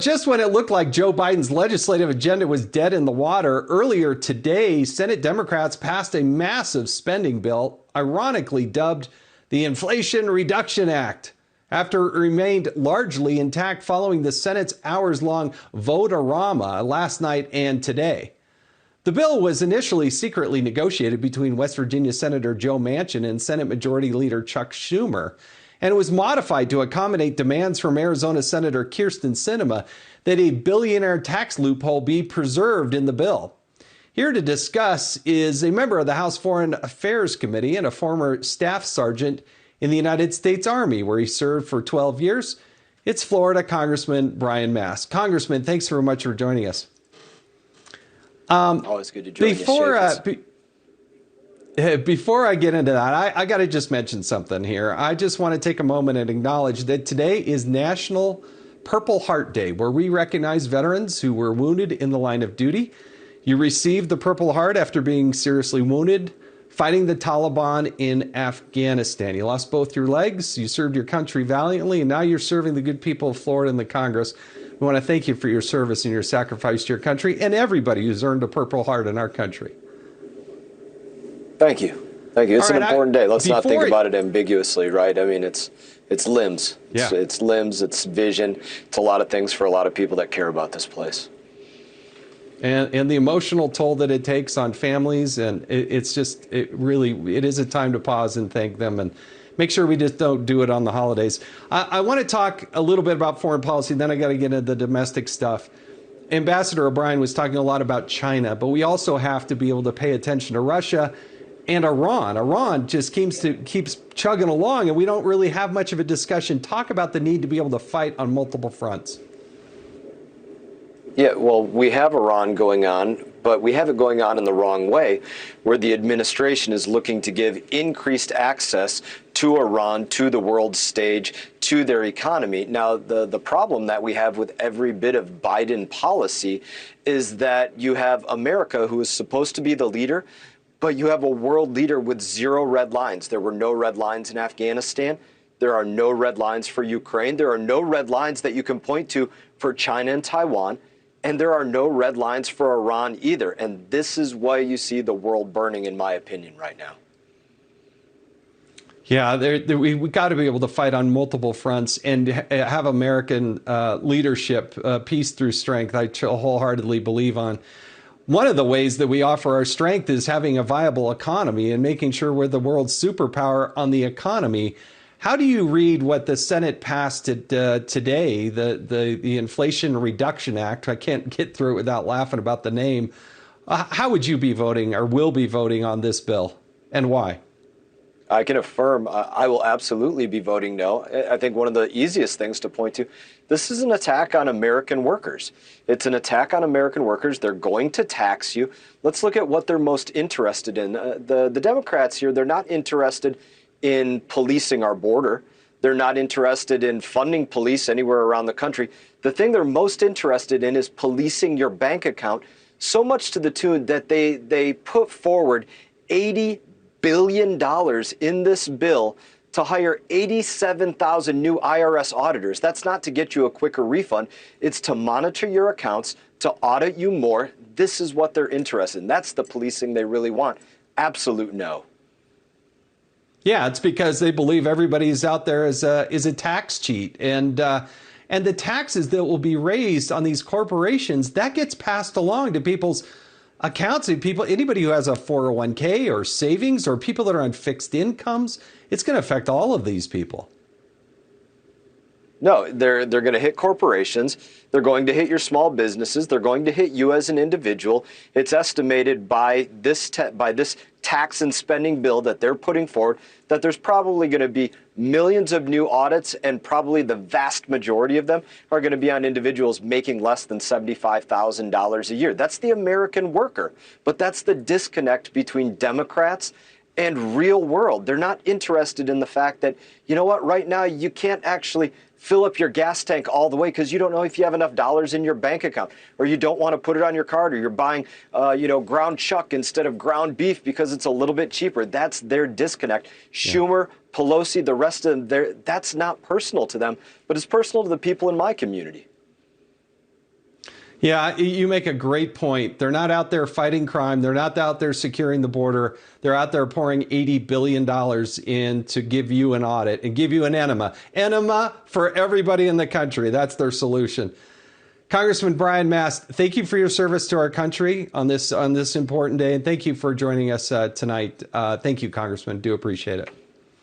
Just when it looked like Joe Biden's legislative agenda was dead in the water, earlier today, Senate Democrats passed a massive spending bill, ironically dubbed the Inflation Reduction Act, after it remained largely intact following the Senate's hours-long vote-a-rama last night and today. The bill was initially secretly negotiated between West Virginia Senator Joe Manchin and Senate Majority Leader Chuck Schumer, and it was modified to accommodate demands from Arizona Senator Kyrsten Sinema that a billionaire tax loophole be preserved in the bill. Here to discuss is a member of the House Foreign Affairs Committee and a former staff sergeant in the United States Army, where he served for 12 years. It's Florida Congressman Brian Mast. Congressman, thanks very much for joining us. Always good to join you. Before I get into that, I got to just mention something here. I just want to take a moment and acknowledge that today is National Purple Heart Day, where we recognize veterans who were wounded in the line of duty. You received the Purple Heart after being seriously wounded fighting the Taliban in Afghanistan. You lost both your legs, you served your country valiantly, and now you're serving the good people of Florida and the Congress. We want to thank you for your service and your sacrifice to your country and everybody who's earned a Purple Heart in our country. Thank you. Thank you. It's an important day. Let's not think about it ambiguously, right? I mean, it's limbs. Yeah. It's limbs. It's vision. It's a lot of things for a lot of people that care about this place. And the emotional toll that it takes on families, and it is a time to pause and thank them and make sure we just don't do it on the holidays. I want to talk a little bit about foreign policy, then I got to get into the domestic stuff. Ambassador O'Brien was talking a lot about China, but we also have to be able to pay attention to Russia and Iran. Iran just keeps chugging along, and we don't really have much of a discussion. Talk about the need to be able to fight on multiple fronts. Yeah, well, we have Iran going on, but we have it going on in the wrong way, where the administration is looking to give increased access to Iran, to the world stage, to their economy. Now, the problem that we have with every bit of Biden policy is that you have America, who is supposed to be the leader, but you have a world leader with zero red lines. There were no red lines in Afghanistan. There are no red lines for Ukraine. There are no red lines that you can point to for China and Taiwan. And there are no red lines for Iran either. And this is why you see the world burning, in my opinion, right now. Yeah, we got to be able to fight on multiple fronts and have American leadership, peace through strength. I wholeheartedly believe on. One of the ways that we offer our strength is having a viable economy and making sure we're the world's superpower on the economy. How do you read what the Senate passed today, the Inflation Reduction Act? I can't get through it without laughing about the name. How would you be voting or will be voting on this bill, and why? I can affirm I will absolutely be voting no. I think one of the easiest things to point to, this is an attack on American workers. It's an attack on American workers. They're going to tax you. Let's look at what they're most interested in. The Democrats here, they're not interested in policing our border. They're not interested in funding police anywhere around the country. The thing they're most interested in is policing your bank account, so much to the tune that they put forward $80 billion in this bill to hire 87,000 new IRS auditors. That's not to get you a quicker refund. It's to monitor your accounts, to audit you more. This is what they're interested in. That's the policing they really want. Absolute no. Yeah, it's because they believe everybody's out there is a tax cheat, and the taxes that will be raised on these corporations, that gets passed along to people's accounts. Anybody who has a 401k or savings, or people that are on fixed incomes, it's going to affect all of these people. No, they're going to hit corporations. They're going to hit your small businesses. They're going to hit you as an individual. It's estimated by this tax and spending bill that they're putting forward that there's probably going to be millions of new audits, and probably the vast majority of them are going to be on individuals making less than $75,000 a year. That's the American worker. But that's the disconnect between Democrats and real world. They're not interested in the fact that, you know what, right now you can't actually fill up your gas tank all the way because you don't know if you have enough dollars in your bank account, or you don't want to put it on your card, or you're buying, ground chuck instead of ground beef because it's a little bit cheaper. That's their disconnect. Schumer, Pelosi, the rest of them, that's not personal to them, but it's personal to the people in my community. Yeah, you make a great point. They're not out there fighting crime. They're not out there securing the border. They're out there pouring $80 billion in to give you an audit and give you an enema. Enema for everybody in the country. That's their solution. Congressman Brian Mast, thank you for your service to our country on this important day. And thank you for joining us tonight. Thank you, Congressman. Do appreciate it.